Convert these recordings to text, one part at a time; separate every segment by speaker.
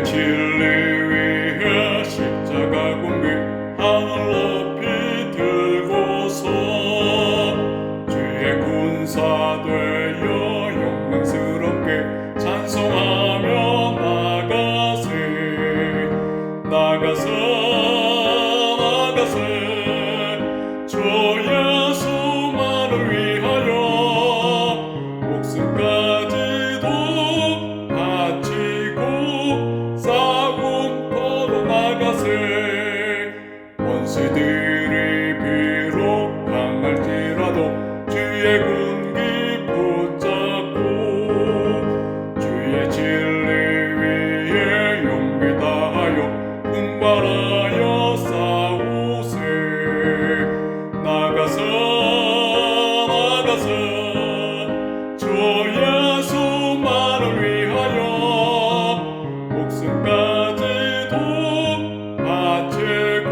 Speaker 1: 진리 위에 십자가 공개 하늘 높이 들고서 주의 군사 되어 영광스럽게 찬송하며 나가세 주 예수만을 위하여 목숨까지도 바치고 싸움터로 나가세. 원수들이 비록 강할지라도 주의 군기 붙잡고 주의 진리 위에 용기 다하여 분발하여 싸우세. 나가세 주 예수만을 위하여 목숨까지도 바치고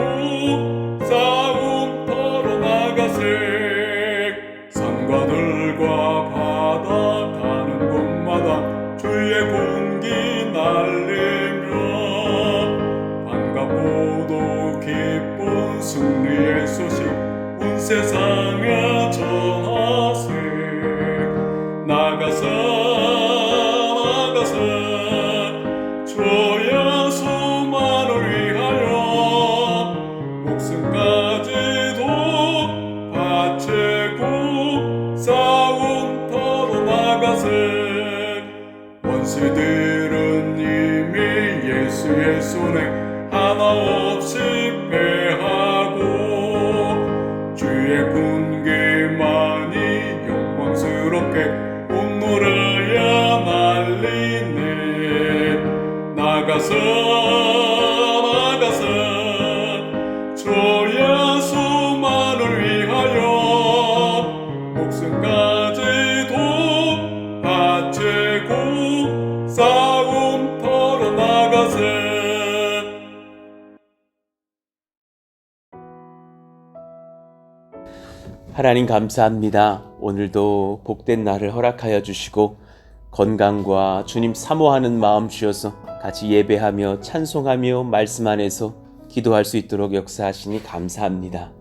Speaker 1: 싸움터로 나가세. 산과 들과 바다 가는 곳마다 주의 군기 날리며 반갑고도 기쁜 승리의 소식 온 세상에 전하세. 나가세 주 예수만을 위하여 목숨까지도 바치고 싸움터로 나가세. 원수들은 이미 예수의 손에 하나 없이 패하고 주의 군기만이 영광스럽게 온 노래야 날리네. 나가세 주 예수만을 위하여 목숨까지도 바치고 싸움터로 나가세.
Speaker 2: 하나님 감사합니다. 오늘도 복된 날을 허락하여 주시고 건강과 주님 사모하는 마음 주셔서 같이 예배하며 찬송하며 말씀 안에서 기도할 수 있도록 역사하시니 감사합니다.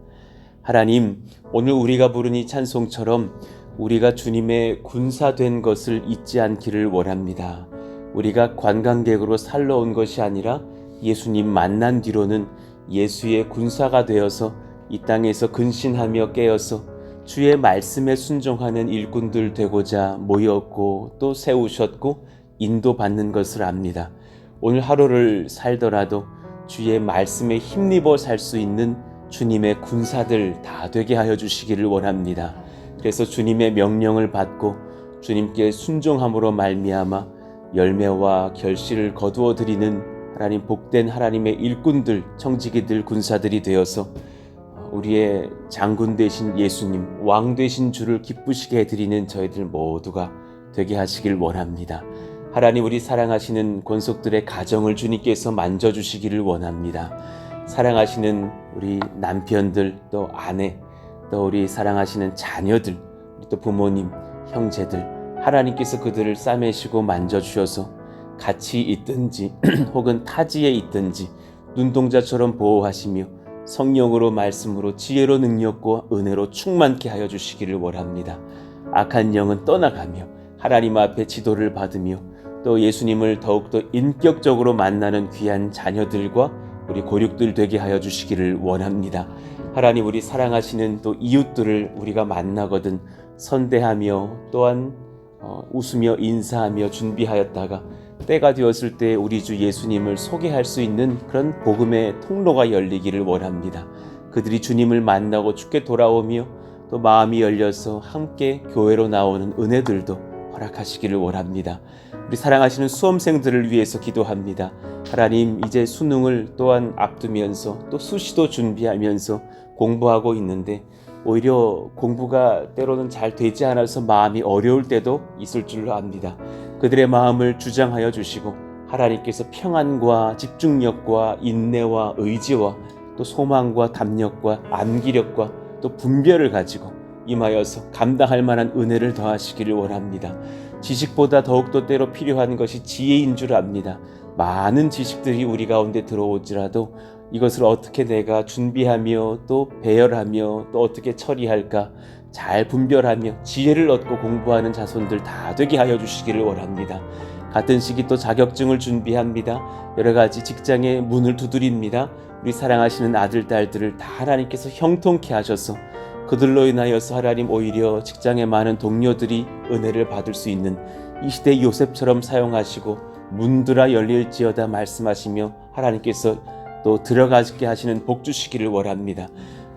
Speaker 2: 하나님, 오늘 우리가 부른 이 찬송처럼 우리가 주님의 군사된 것을 잊지 않기를 원합니다. 우리가 관광객으로 살러 온 것이 아니라 예수님 만난 뒤로는 예수의 군사가 되어서 이 땅에서 근신하며 깨어서 주의 말씀에 순종하는 일꾼들 되고자 모였고 또 세우셨고 인도받는 것을 압니다. 오늘 하루를 살더라도 주의 말씀에 힘입어 살 수 있는 주님의 군사들 다 되게 하여 주시기를 원합니다. 그래서 주님의 명령을 받고 주님께 순종함으로 말미암아 열매와 결실을 거두어 드리는 하나님 복된 하나님의 일꾼들, 청지기들, 군사들이 되어서 우리의 장군 되신 예수님, 왕 되신 주를 기쁘시게 해드리는 저희들 모두가 되게 하시길 원합니다. 하나님, 우리 사랑하시는 권속들의 가정을 주님께서 만져주시기를 원합니다. 사랑하시는 우리 남편들, 또 아내, 또 우리 사랑하시는 자녀들, 또 부모님, 형제들, 하나님께서 그들을 싸매시고 만져주셔서 같이 있든지 혹은 타지에 있든지 눈동자처럼 보호하시며 성령으로 말씀으로 지혜로 능력과 은혜로 충만케 하여 주시기를 원합니다. 악한 영은 떠나가며 하나님 앞에 지도를 받으며 또 예수님을 더욱더 인격적으로 만나는 귀한 자녀들과 우리 고륙들 되게 하여 주시기를 원합니다. 하나님, 우리 사랑하시는 또 이웃들을 우리가 만나거든 선대하며 또한 웃으며 인사하며 준비하였다가 때가 되었을 때 우리 주 예수님을 소개할 수 있는 그런 복음의 통로가 열리기를 원합니다. 그들이 주님을 만나고 주께 돌아오며 또 마음이 열려서 함께 교회로 나오는 은혜들도 허락하시기를 원합니다. 우리 사랑하시는 수험생들을 위해서 기도합니다. 하나님, 이제 수능을 또한 앞두면서 또 수시도 준비하면서 공부하고 있는데 오히려 공부가 때로는 잘 되지 않아서 마음이 어려울 때도 있을 줄로 압니다. 그들의 마음을 주장하여 주시고 하나님께서 평안과 집중력과 인내와 의지와 또 소망과 담력과 암기력과 또 분별을 가지고 임하여서 감당할 만한 은혜를 더하시기를 원합니다. 지식보다 더욱더 때로 필요한 것이 지혜인 줄 압니다. 많은 지식들이 우리 가운데 들어오지라도 이것을 어떻게 내가 준비하며 또 배열하며 또 어떻게 처리할까 잘 분별하며 지혜를 얻고 공부하는 자손들 다 되게 하여 주시기를 원합니다. 같은 시기 또 자격증을 준비합니다. 여러 가지 직장의 문을 두드립니다. 우리 사랑하시는 아들, 딸들을 다 하나님께서 형통케 하셔서 그들로 인하여서 하나님 오히려 직장의 많은 동료들이 은혜를 받을 수 있는 이 시대 요셉처럼 사용하시고 문들아 열릴지어다 말씀하시며 하나님께서 또 들어가게 하시는 복 주시기를 원합니다.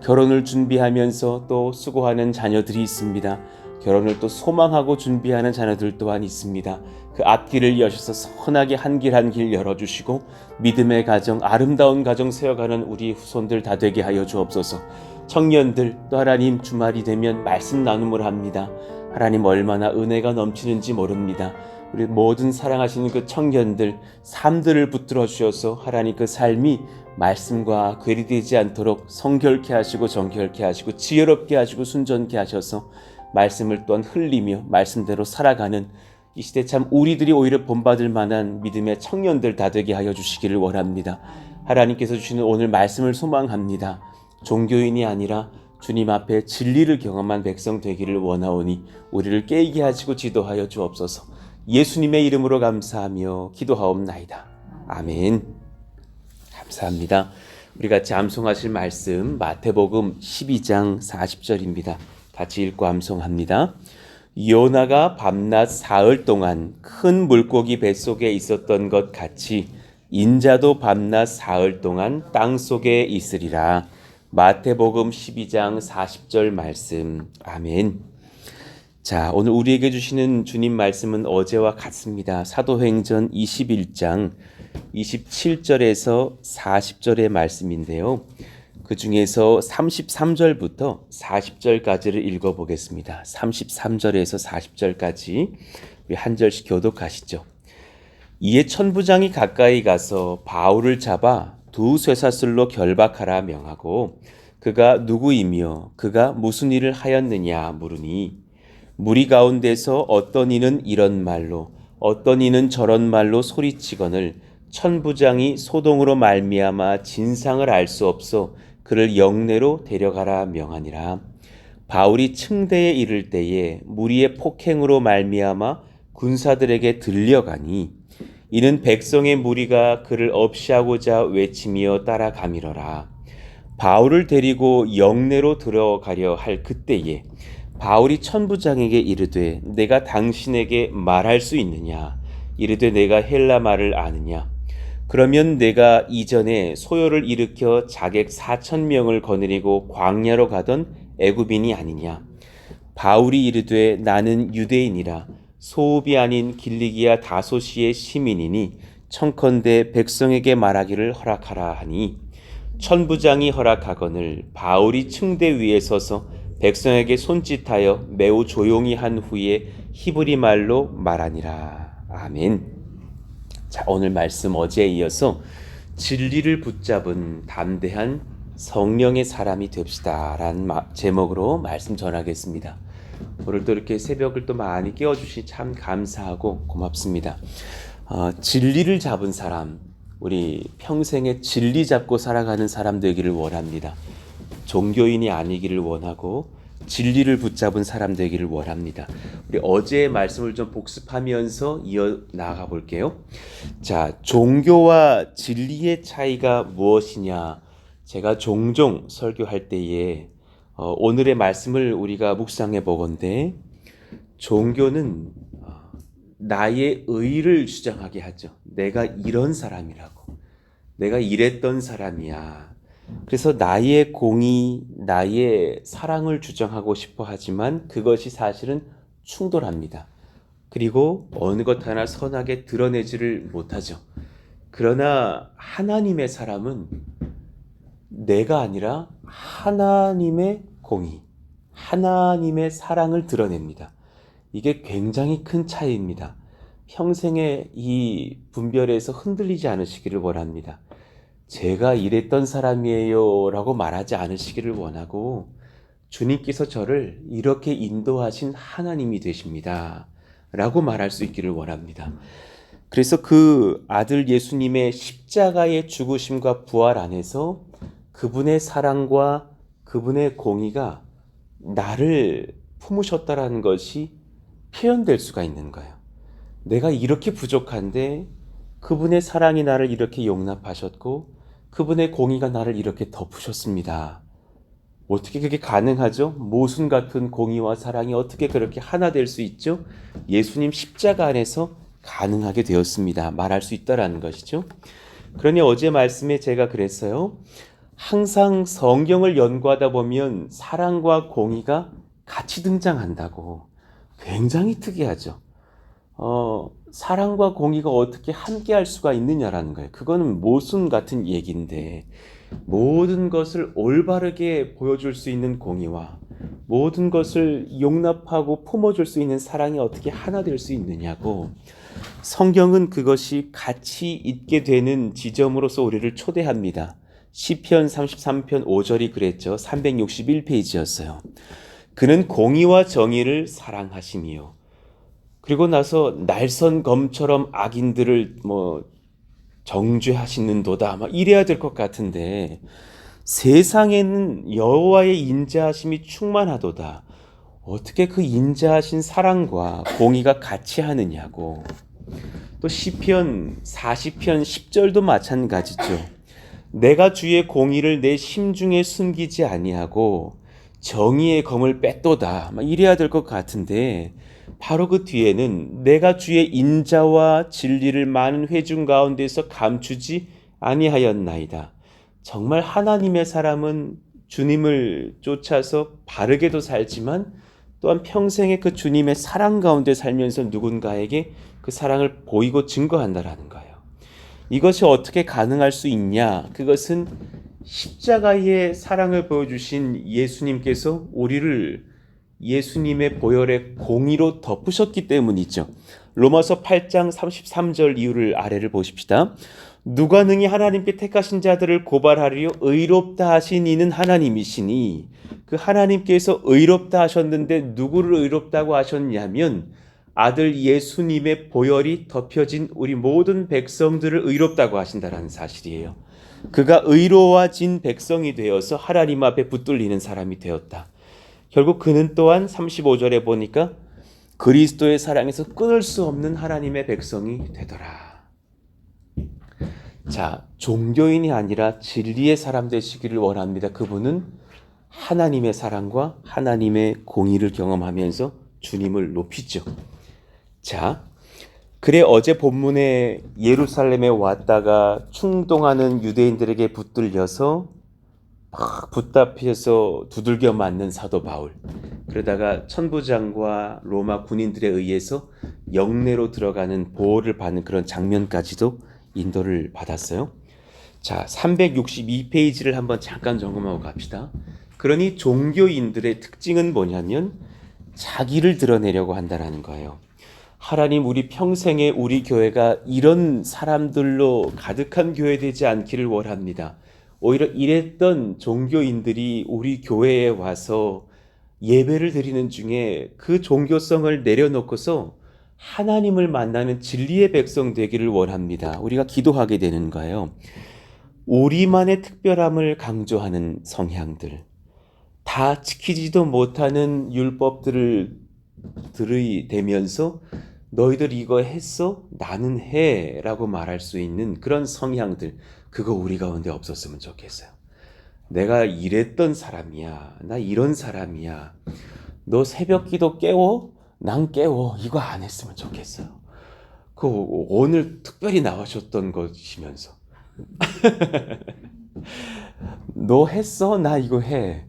Speaker 2: 결혼을 준비하면서 또 수고하는 자녀들이 있습니다. 결혼을 또 소망하고 준비하는 자녀들 또한 있습니다. 그 앞길을 여셔서 선하게 한 길 한 길 열어주시고 믿음의 가정, 아름다운 가정 세워가는 우리 후손들 다 되게 하여 주옵소서. 청년들 또 하나님 주말이 되면 말씀 나눔을 합니다. 하나님 얼마나 은혜가 넘치는지 모릅니다. 우리 모든 사랑하시는 그 청년들 삶들을 붙들어 주셔서 하나님 그 삶이 말씀과 괴리되지 않도록 성결케 하시고 정결케 하시고 지혜롭게 하시고 순전케 하셔서 말씀을 또한 흘리며 말씀대로 살아가는 이 시대 참 우리들이 오히려 본받을 만한 믿음의 청년들 다 되게 하여 주시기를 원합니다. 하나님께서 주시는 오늘 말씀을 소망합니다. 종교인이 아니라 주님 앞에 진리를 경험한 백성 되기를 원하오니 우리를 깨게 하시고 지도하여 주옵소서. 예수님의 이름으로 감사하며 기도하옵나이다. 아멘. 감사합니다. 우리 같이 암송하실 말씀 마태복음 12장 40절입니다. 같이 읽고 암송합니다. 요나가 밤낮 사흘 동안 큰 물고기 뱃속에 있었던 것 같이 인자도 밤낮 사흘 동안 땅속에 있으리라. 마태복음 12장 40절 말씀. 아멘. 자, 오늘 우리에게 주시는 주님 말씀은 어제와 같습니다. 사도행전 21장 27절에서 40절의 말씀인데요. 그 중에서 33절부터 40절까지를 읽어보겠습니다. 33절에서 40절까지 한 절씩 교독하시죠. 이에 천부장이 가까이 가서 바울을 잡아 두 쇠사슬로 결박하라 명하고 그가 누구이며 그가 무슨 일을 하였느냐 물으니 무리 가운데서 어떤 이는 이런 말로 어떤 이는 저런 말로 소리치거늘 천부장이 소동으로 말미암아 진상을 알 수 없어 그를 영내로 데려가라 명하니라. 바울이 층대에 이를 때에 무리의 폭행으로 말미암아 군사들에게 들려가니 이는 백성의 무리가 그를 없이하고자 외치며 따라가미러라. 바울을 데리고 영내로 들어가려 할 그때에 바울이 천부장에게 이르되 내가 당신에게 말할 수 있느냐? 이르되 내가 헬라 말을 아느냐? 그러면 내가 이전에 소요를 일으켜 자객 4,000명을 거느리고 광야로 가던 애굽인이 아니냐? 바울이 이르되 나는 유대인이라 소읍이 아닌 길리기아 다소시의 시민이니 청컨대 백성에게 말하기를 허락하라 하니 천부장이 허락하거늘 바울이 층대 위에 서서 백성에게 손짓하여 매우 조용히 한 후에 히브리 말로 말하니라. 아멘. 자, 오늘 말씀 어제에 이어서 진리를 붙잡은 담대한 성령의 사람이 됩시다 라는 제목으로 말씀 전하겠습니다. 오늘 또 이렇게 새벽을 또 많이 깨워주시 참 감사하고 고맙습니다. 진리를 잡은 사람, 우리 평생에 진리 잡고 살아가는 사람 되기를 원합니다. 종교인이 아니기를 원하고 진리를 붙잡은 사람 되기를 원합니다. 우리 어제의 말씀을 좀 복습하면서 이어나가 볼게요. 자, 종교와 진리의 차이가 무엇이냐? 제가 종종 설교할 때에 오늘의 말씀을 우리가 묵상해 보건대 종교는 나의 의를 주장하게 하죠. 내가 이런 사람이라고. 내가 이랬던 사람이야. 그래서 나의 공의, 나의 사랑을 주장하고 싶어 하지만 그것이 사실은 충돌합니다. 그리고 어느 것 하나 선하게 드러내지를 못하죠. 그러나 하나님의 사람은 내가 아니라 하나님의 공의, 하나님의 사랑을 드러냅니다. 이게 굉장히 큰 차이입니다. 평생에 이 분별에서 흔들리지 않으시기를 원합니다. 제가 이랬던 사람이에요 라고 말하지 않으시기를 원하고 주님께서 저를 이렇게 인도하신 하나님이 되십니다. 라고 말할 수 있기를 원합니다. 그래서 그 아들 예수님의 십자가의 죽으심과 부활 안에서 그분의 사랑과 그분의 공의가 나를 품으셨다라는 것이 표현될 수가 있는 거예요. 내가 이렇게 부족한데 그분의 사랑이 나를 이렇게 용납하셨고 그분의 공의가 나를 이렇게 덮으셨습니다. 어떻게 그게 가능하죠? 모순 같은 공의와 사랑이 어떻게 그렇게 하나 될 수 있죠? 예수님 십자가 안에서 가능하게 되었습니다. 말할 수 있다라는 것이죠. 그러니 어제 말씀에 제가 그랬어요. 항상 성경을 연구하다 보면 사랑과 공의가 같이 등장한다고. 굉장히 특이하죠. 사랑과 공의가 어떻게 함께 할 수가 있느냐라는 거예요. 그거는 모순 같은 얘기인데 모든 것을 올바르게 보여줄 수 있는 공의와 모든 것을 용납하고 품어줄 수 있는 사랑이 어떻게 하나 될 수 있느냐고. 성경은 그것이 같이 있게 되는 지점으로서 우리를 초대합니다. 시편 33편 5절이 그랬죠. 361페이지였어요. 그는 공의와 정의를 사랑하시며 그리고 나서 날선 검처럼 악인들을 정죄하시는도다 막 이래야 될 것 같은데 세상에는 여호와의 인자하심이 충만하도다. 어떻게 그 인자하신 사랑과 공의가 같이 하느냐고. 또 시편 40편 10절도 마찬가지죠. 내가 주의 공의를 내 심중에 숨기지 아니하고 정의의 검을 뺐도다 막 이래야 될 것 같은데 바로 그 뒤에는 내가 주의 인자와 진리를 많은 회중 가운데서 감추지 아니하였나이다. 정말 하나님의 사람은 주님을 쫓아서 바르게도 살지만 또한 평생에 그 주님의 사랑 가운데 살면서 누군가에게 그 사랑을 보이고 증거한다라는 거예요. 이것이 어떻게 가능할 수 있냐? 그것은 십자가의 사랑을 보여주신 예수님께서 우리를 예수님의 보혈의 공의로 덮으셨기 때문이죠. 로마서 8장 33절 이유를 아래를 보십시다. 누가 능히 하나님께 택하신 자들을 고발하리요 의롭다 하신 이는 하나님이시니 그 하나님께서 의롭다 하셨는데 누구를 의롭다고 하셨냐면 아들 예수님의 보혈이 덮여진 우리 모든 백성들을 의롭다고 하신다라는 사실이에요. 그가 의로워진 백성이 되어서 하나님 앞에 붙들리는 사람이 되었다. 결국 그는 또한 35절에 보니까 그리스도의 사랑에서 끊을 수 없는 하나님의 백성이 되더라. 자, 종교인이 아니라 진리의 사람 되시기를 원합니다. 그분은 하나님의 사랑과 하나님의 공의를 경험하면서 주님을 높이죠. 자, 그래 어제 본문에 예루살렘에 왔다가 충동하는 유대인들에게 붙들려서 막 붙잡혀서 두들겨 맞는 사도 바울. 그러다가 천부장과 로마 군인들에 의해서 영내로 들어가는 보호를 받는 그런 장면까지도 인도를 받았어요. 자, 362페이지를 한번 잠깐 점검하고 갑시다. 그러니 종교인들의 특징은 뭐냐면 자기를 드러내려고 한다는 거예요. 하나님, 우리 평생에 우리 교회가 이런 사람들로 가득한 교회 되지 않기를 원합니다. 오히려 이랬던 종교인들이 우리 교회에 와서 예배를 드리는 중에 그 종교성을 내려놓고서 하나님을 만나는 진리의 백성 되기를 원합니다. 우리가 기도하게 되는 거예요. 우리만의 특별함을 강조하는 성향들, 다 지키지도 못하는 율법들을 들이대면서 너희들 이거 했어? 나는 해 라고 말할 수 있는 그런 성향들, 그거 우리 가운데 없었으면 좋겠어요. 내가 이랬던 사람이야, 나 이런 사람이야, 너 새벽 기도 깨워? 난 깨워. 이거 안 했으면 좋겠어요. 그 오늘 특별히 나와줬던 것이면서 너 했어? 나 이거 해.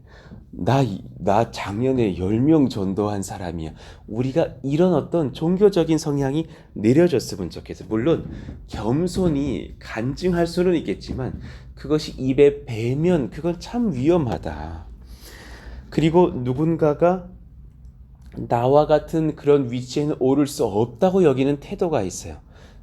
Speaker 2: 나 작년에 10명 전도한 사람이야. 우리가 이런 어떤 종교적인 성향이 내려졌으면 좋겠어요. 물론 겸손이 간증할 수는 있겠지만 그것이 입에 배면 그건 참 위험하다. 그리고 누군가가 나와 같은 그런 위치에는 오를 수 없다고 여기는 태도가 있어요.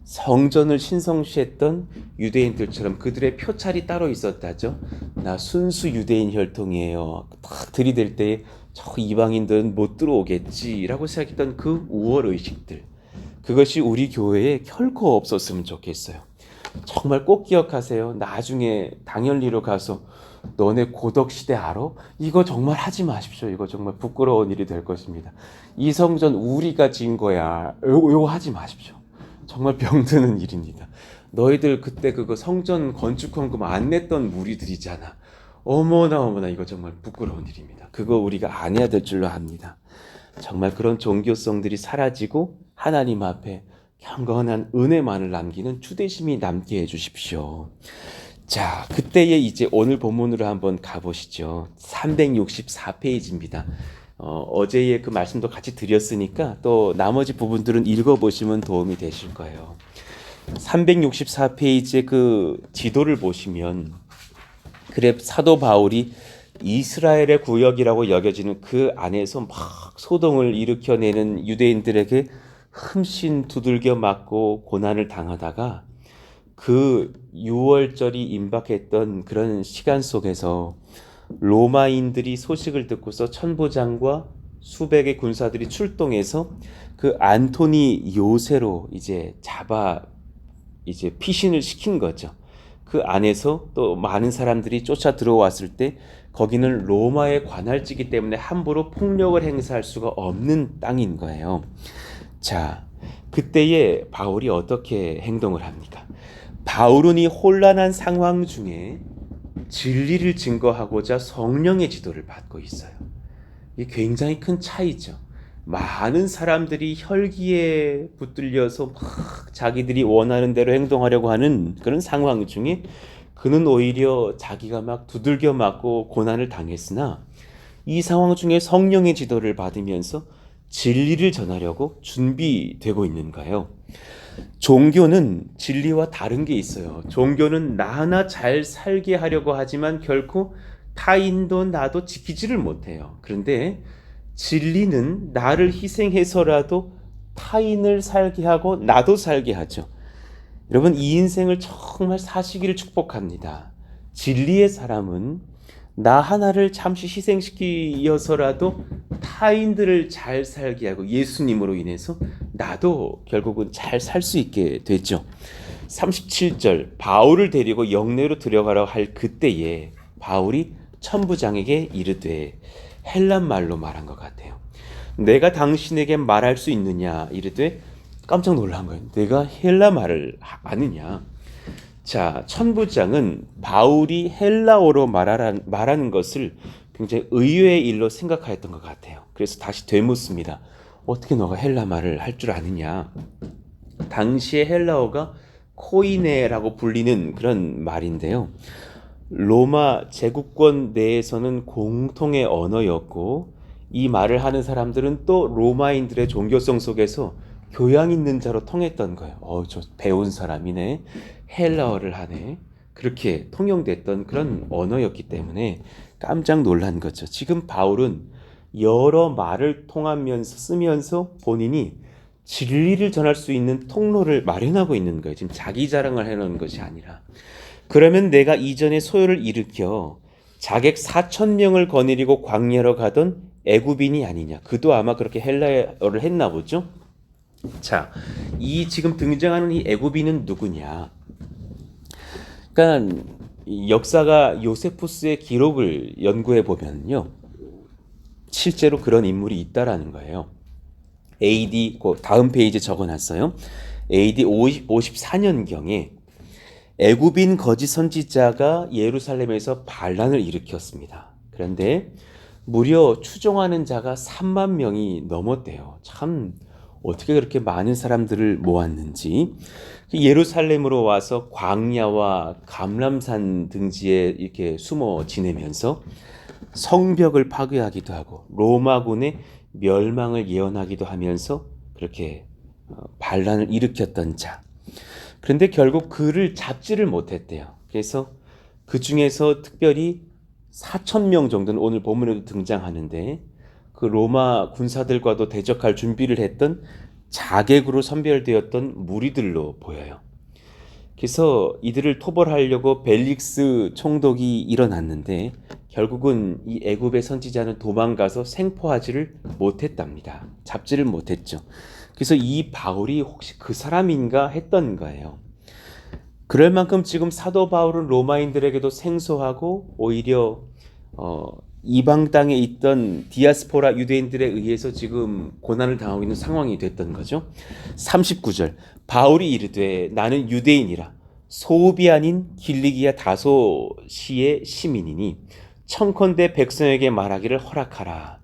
Speaker 2: 성전을 신성시했던 유대인들처럼 그들의 표찰이 따로 있었다죠. 나 순수 유대인 혈통이에요. 딱 들이댈 때 저 이방인들은 못 들어오겠지라고 생각했던 그 우월 의식들, 그것이 우리 교회에 결코 없었으면 좋겠어요. 정말 꼭 기억하세요. 나중에 당연리로 가서 너네 고덕 시대 알아? 이거 정말 하지 마십시오. 이거 정말 부끄러운 일이 될 것입니다. 이 성전 우리가 지은 거야. 요거 하지 마십시오. 정말 병드는 일입니다. 너희들 그때 그거 성전 건축 헌금 안 냈던 무리들이잖아. 어머나 어머나, 이거 정말 부끄러운 일입니다. 그거 우리가 안 해야 될 줄로 압니다. 정말 그런 종교성들이 사라지고 하나님 앞에 경건한 은혜만을 남기는 주대심이 남게 해주십시오. 자, 그때에 이제 오늘 본문으로 한번 가보시죠. 364페이지입니다. 어제의 그 말씀도 같이 드렸으니까 또 나머지 부분들은 읽어보시면 도움이 되실 거예요. 364페이지의 그 지도를 보시면, 그래 사도 바울이 이스라엘의 구역이라고 여겨지는 그 안에서 막 소동을 일으켜내는 유대인들에게 흠씬 두들겨 맞고 고난을 당하다가 그 6월절이 임박했던 그런 시간 속에서 로마인들이 소식을 듣고서 천부장과 수백의 군사들이 출동해서 그 안토니 요새로 이제 피신을 시킨 거죠. 그 안에서 또 많은 사람들이 쫓아 들어왔을 때 거기는 로마의 관할지기 때문에 함부로 폭력을 행사할 수가 없는 땅인 거예요. 자, 그때에 바울이 어떻게 행동을 합니까? 바울은 이 혼란한 상황 중에 진리를 증거하고자 성령의 지도를 받고 있어요. 이게 굉장히 큰 차이죠. 많은 사람들이 혈기에 붙들려서 막 자기들이 원하는 대로 행동하려고 하는 그런 상황 중에 그는 오히려 자기가 막 두들겨 맞고 고난을 당했으나 이 상황 중에 성령의 지도를 받으면서 진리를 전하려고 준비되고 있는 거예요. 종교는 진리와 다른 게 있어요. 종교는 나 하나 잘 살게 하려고 하지만 결코 타인도 나도 지키지를 못해요. 그런데 진리는 나를 희생해서라도 타인을 살게 하고 나도 살게 하죠. 여러분, 이 인생을 정말 사시기를 축복합니다. 진리의 사람은 나 하나를 잠시 희생시키어서라도 타인들을 잘 살게 하고 예수님으로 인해서 나도 결국은 잘 살 수 있게 됐죠. 37절, 바울을 데리고 영내로 들어가라 할 그때에 바울이 천부장에게 이르되, 헬란 말로 말한 것 같아요. 내가 당신에게 말할 수 있느냐 이르되, 깜짝 놀란 거예요. 내가 헬라 말을 아느냐. 자, 천부장은 바울이 헬라어로 말하는 것을 굉장히 의외의 일로 생각하였던 것 같아요. 그래서 다시 되묻습니다. 어떻게 너가 헬라 말을 할 줄 아느냐. 당시의 헬라어가 코이네라고 불리는 그런 말인데요. 로마 제국권 내에서는 공통의 언어였고, 이 말을 하는 사람들은 또 로마인들의 종교성 속에서 교양 있는 자로 통했던 거예요. 저 배운 사람이네. 헬라어를 하네. 그렇게 통용됐던 그런 언어였기 때문에 깜짝 놀란 거죠. 지금 바울은 여러 말을 통하면서 쓰면서 본인이 진리를 전할 수 있는 통로를 마련하고 있는 거예요. 지금 자기 자랑을 해놓은 것이 아니라. 그러면 내가 이전에 소요를 일으켜 자객 4,000명을 거느리고 광야로 가던 애굽인이 아니냐. 그도 아마 그렇게 헬라어를 했나 보죠. 자, 이 지금 등장하는 이 애굽인은 누구냐? 그러니까 역사가 요세푸스의 기록을 연구해 보면요, 실제로 그런 인물이 있다라는 거예요. AD 다음 페이지에 적어놨어요. AD 54년경에 애굽인 거짓 선지자가 예루살렘에서 반란을 일으켰습니다. 그런데 무려 추종하는 자가 3만 명이 넘었대요. 참 어떻게 그렇게 많은 사람들을 모았는지. 예루살렘으로 와서 광야와 감람산 등지에 이렇게 숨어 지내면서 성벽을 파괴하기도 하고 로마군의 멸망을 예언하기도 하면서 그렇게 반란을 일으켰던 자. 그런데 결국 그를 잡지를 못했대요. 그래서 그 중에서 특별히 4,000명 정도는 오늘 본문에도 등장하는데 그 로마 군사들과도 대적할 준비를 했던 자객으로 선별되었던 무리들로 보여요. 그래서 이들을 토벌하려고 벨릭스 총독이 일어났는데 결국은 이 애굽의 선지자는 도망가서 생포하지를 못했답니다. 잡지를 못했죠. 그래서 이 바울이 혹시 그 사람인가 했던 거예요. 그럴 만큼 지금 사도 바울은 로마인들에게도 생소하고 오히려 이방 땅에 있던 디아스포라 유대인들에 의해서 지금 고난을 당하고 있는 상황이 됐던 거죠. 39절 바울이 이르되 나는 유대인이라 소읍이 아닌 길리기아 다소시의 시민이니 청컨대 백성에게 말하기를 허락하라.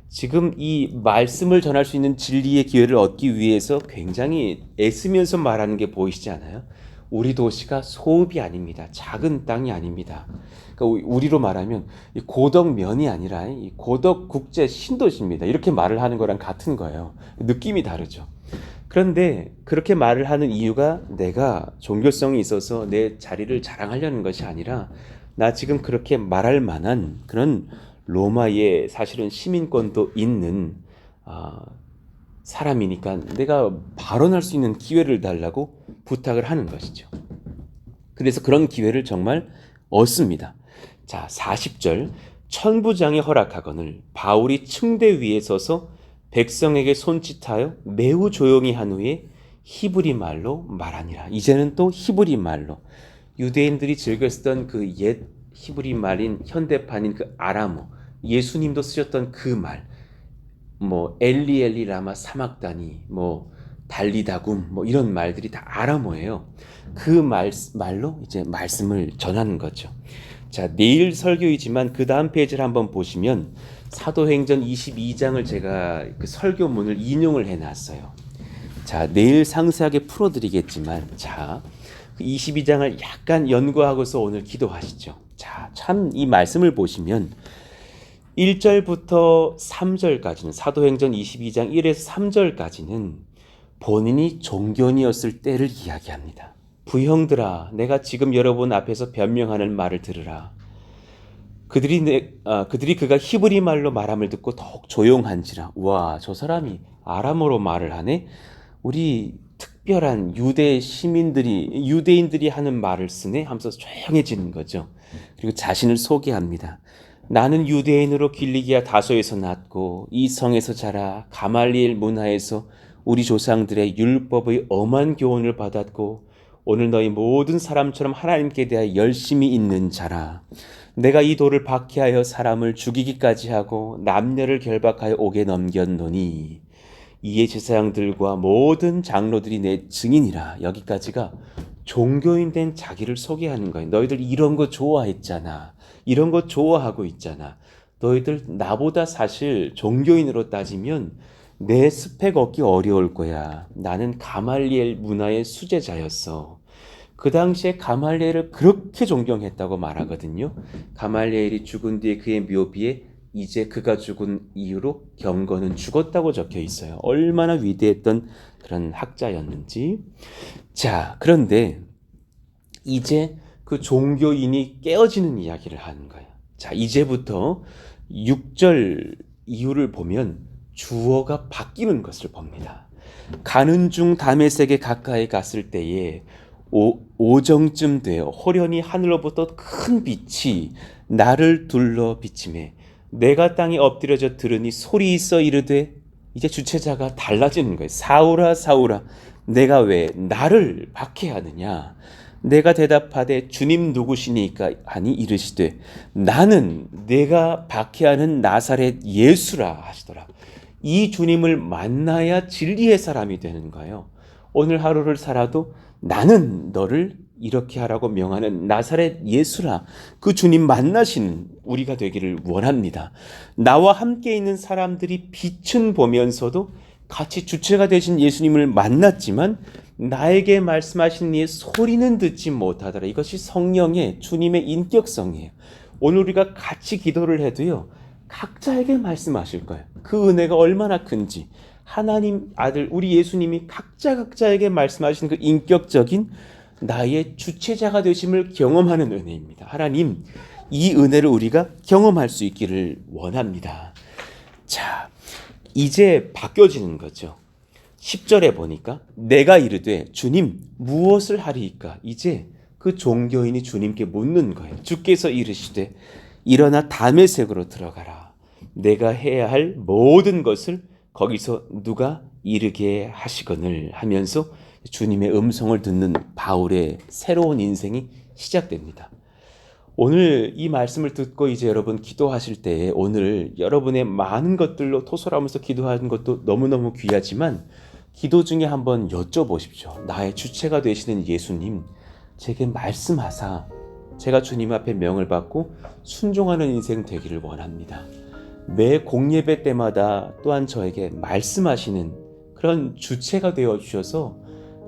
Speaker 2: 지금 이 말씀을 전할 수 있는 진리의 기회를 얻기 위해서 굉장히 애쓰면서 말하는 게 보이시지 않아요? 우리 도시가 소읍이 아닙니다. 작은 땅이 아닙니다. 그러니까 우리로 말하면 고덕면이 아니라 고덕 국제 신도시입니다. 이렇게 말을 하는 거랑 같은 거예요. 느낌이 다르죠. 그런데 그렇게 말을 하는 이유가 내가 종교성이 있어서 내 자리를 자랑하려는 것이 아니라 나 지금 그렇게 말할 만한 그런 로마의 사실은 시민권도 있는 사람이니까 내가 발언할 수 있는 기회를 달라고 부탁을 하는 것이죠. 그래서 그런 기회를 정말 얻습니다. 자, 40절 천부장이 허락하거늘 바울이 층대 위에 서서 백성에게 손짓하여 매우 조용히 한 후에 히브리 말로 말하니라. 이제는 또 히브리 말로 유대인들이 즐겨 쓰던 그 옛 히브리 말인 현대판인 그 아람어, 예수님도 쓰셨던 그 말, 뭐 엘리 엘리 라마 사막다니, 뭐 달리다굼, 뭐 이런 말들이 다 아람어예요. 그 말로 이제 말씀을 전하는 거죠. 자, 내일 설교이지만 그 다음 페이지를 한번 보시면 사도행전 22장을 제가 그 설교문을 인용을 해놨어요. 자, 내일 상세하게 풀어드리겠지만, 자, 그 22장을 약간 연구하고서 오늘 기도하시죠. 자, 참 이 말씀을 보시면 1절부터 3절까지는 사도행전 22장 1에서 3절까지는 본인이 종견이었을 때를 이야기합니다. 부형들아, 내가 지금 여러분 앞에서 변명하는 말을 들으라. 그들이 그가 히브리 말로 말함을 듣고 더욱 조용한지라. 와, 저 사람이 아람어로 말을 하네. 우리 특별한 유대인들이 하는 말을 쓰네 하면서 조용해지는 거죠. 그리고 자신을 소개합니다. 나는 유대인으로 길리기아 다소에서 났고 이 성에서 자라 가말리엘 문화에서 우리 조상들의 율법의 엄한 교훈을 받았고 오늘 너희 모든 사람처럼 하나님께 대하여 열심히 있는 자라. 내가 이 돌을 박해하여 사람을 죽이기까지 하고 남녀를 결박하여 옥에 넘겼노니 이에 제사장들과 모든 장로들이 내 증인이라. 여기까지가 종교인 된 자기를 소개하는 거예요. 너희들 이런 거 좋아했잖아. 이런 거 좋아하고 있잖아. 너희들 나보다 사실 종교인으로 따지면 내 스펙 얻기 어려울 거야. 나는 가말리엘 문화의 수제자였어. 그 당시에 가말리엘을 그렇게 존경했다고 말하거든요. 가말리엘이 죽은 뒤에 그의 묘비에 이제 그가 죽은 이후로 경건은 죽었다고 적혀 있어요. 얼마나 위대했던 그런 학자였는지. 자, 그런데 이제 그 종교인이 깨어지는 이야기를 하는 거예요. 자, 이제부터 6절 이후를 보면 주어가 바뀌는 것을 봅니다. 가는 중 다메섹에 가까이 갔을 때에 오정쯤 되어 호련히 하늘로부터 큰 빛이 나를 둘러 비치매 내가 땅에 엎드려져 들으니 소리 있어 이르되, 이제 주체자가 달라지는 거예요. 사울아 사울아 내가 왜 나를 박해하느냐. 내가 대답하되 주님 누구시니까 하니 이르시되 나는 내가 박해하는 나사렛 예수라 하시더라. 이 주님을 만나야 진리의 사람이 되는 거예요. 오늘 하루를 살아도 나는 너를 이렇게 하라고 명하는 나사렛 예수라. 그 주님 만나시는 우리가 되기를 원합니다. 나와 함께 있는 사람들이 빛은 보면서도 같이 주체가 되신 예수님을 만났지만 나에게 말씀하시는 이의 소리는 듣지 못하더라. 이것이 성령의 주님의 인격성이에요. 오늘 우리가 같이 기도를 해도요, 각자에게 말씀하실 거예요. 그 은혜가 얼마나 큰지. 하나님 아들 우리 예수님이 각자에게 말씀하시는 그 인격적인 나의 주체자가 되심을 경험하는 은혜입니다. 하나님, 이 은혜를 우리가 경험할 수 있기를 원합니다. 자, 이제 바뀌어지는 거죠. 10절에 보니까 내가 이르되 주님 무엇을 하리이까? 이제 그 종교인이 주님께 묻는 거예요. 주께서 이르시되 일어나 다메섹으로 들어가라. 내가 해야 할 모든 것을 거기서 누가 이르게 하시거늘 하면서 주님의 음성을 듣는 바울의 새로운 인생이 시작됩니다. 오늘 이 말씀을 듣고 이제 여러분 기도하실 때 오늘 여러분의 많은 것들로 토설하면서 기도하는 것도 너무너무 귀하지만 기도 중에 한번 여쭤보십시오. 나의 주체가 되시는 예수님, 제게 말씀하사 제가 주님 앞에 명을 받고 순종하는 인생 되기를 원합니다. 매 공예배 때마다 또한 저에게 말씀하시는 그런 주체가 되어 주셔서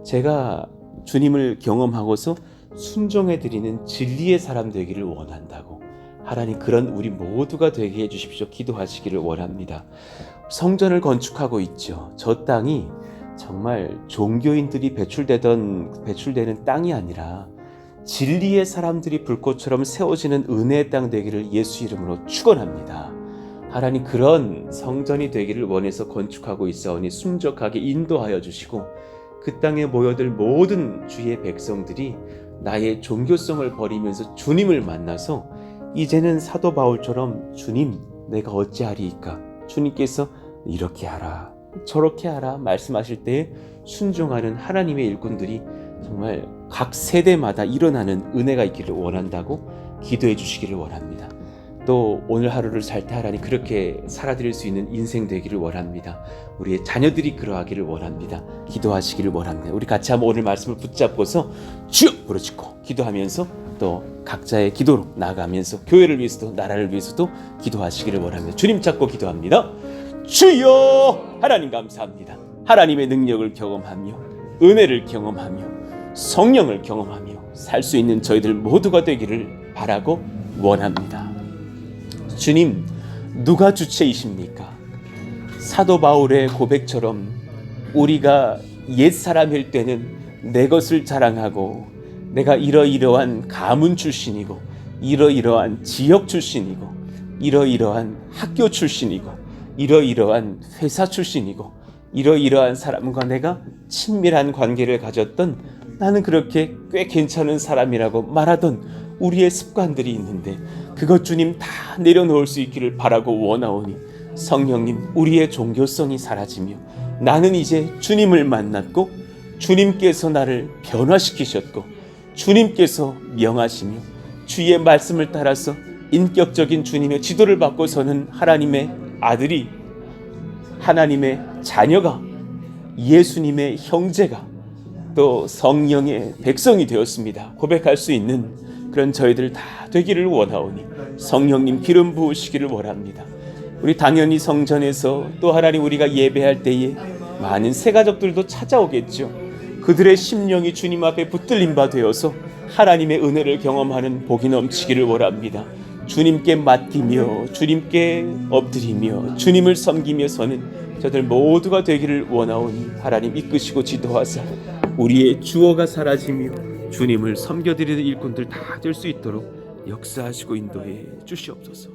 Speaker 2: 제가 주님을 경험하고서 순종해 드리는 진리의 사람 되기를 원한다고. 하나님 그런 우리 모두가 되게 해주십시오. 기도하시기를 원합니다. 성전을 건축하고 있죠. 저 땅이 정말 종교인들이 배출되는 땅이 아니라 진리의 사람들이 불꽃처럼 세워지는 은혜의 땅 되기를 예수 이름으로 축원합니다. 하나님 그런 성전이 되기를 원해서 건축하고 있사오니 순적하게 인도하여 주시고 그 땅에 모여들 모든 주의 백성들이 나의 종교성을 버리면서 주님을 만나서 이제는 사도 바울처럼 주님 내가 어찌하리이까? 주님께서 이렇게 하라 저렇게 하라 말씀하실 때에 순종하는 하나님의 일꾼들이 정말 각 세대마다 일어나는 은혜가 있기를 원한다고 기도해 주시기를 원합니다. 또 오늘 하루를 살 때 하나님 그렇게 살아드릴 수 있는 인생 되기를 원합니다. 우리의 자녀들이 그러하기를 원합니다. 기도하시기를 원합니다. 우리 같이 한번 오늘 말씀을 붙잡고서 주여 부르짖고 기도하면서 또 각자의 기도로 나아가면서 교회를 위해서도 나라를 위해서도 기도하시기를 원합니다. 주님 찾고 기도합니다. 주여 하나님 감사합니다. 하나님의 능력을 경험하며 은혜를 경험하며 성령을 경험하며 살 수 있는 저희들 모두가 되기를 바라고 원합니다. 주님 누가 주체이십니까? 사도 바울의 고백처럼 우리가 옛사람일 때는 내 것을 자랑하고 내가 이러이러한 가문 출신이고 이러이러한 지역 출신이고 이러이러한 학교 출신이고 이러이러한 회사 출신이고 이러이러한 사람과 내가 친밀한 관계를 가졌던 나는 그렇게 꽤 괜찮은 사람이라고 말하던 우리의 습관들이 있는데 그것 주님 다 내려놓을 수 있기를 바라고 원하오니 성령님 우리의 종교성이 사라지며 나는 이제 주님을 만났고 주님께서 나를 변화시키셨고 주님께서 명하시며 주의 말씀을 따라서 인격적인 주님의 지도를 받고 서는 하나님의 아들이 하나님의 자녀가 예수님의 형제가 또 성령의 백성이 되었습니다. 고백할 수 있는 그런 저희들 다 되기를 원하오니 성령님 기름 부으시기를 원합니다. 우리 당연히 성전에서 또 하나님 우리가 예배할 때에 많은 새가족들도 찾아오겠죠. 그들의 심령이 주님 앞에 붙들림 바 되어서 하나님의 은혜를 경험하는 복이 넘치기를 원합니다. 주님께 맡기며 주님께 엎드리며 주님을 섬기며 서는 저들 모두가 되기를 원하오니 하나님 이끄시고 지도하사 우리의 주어가 사라지며 주님을 섬겨드리는 일꾼들 다 될 수 있도록 역사하시고 인도해 주시옵소서.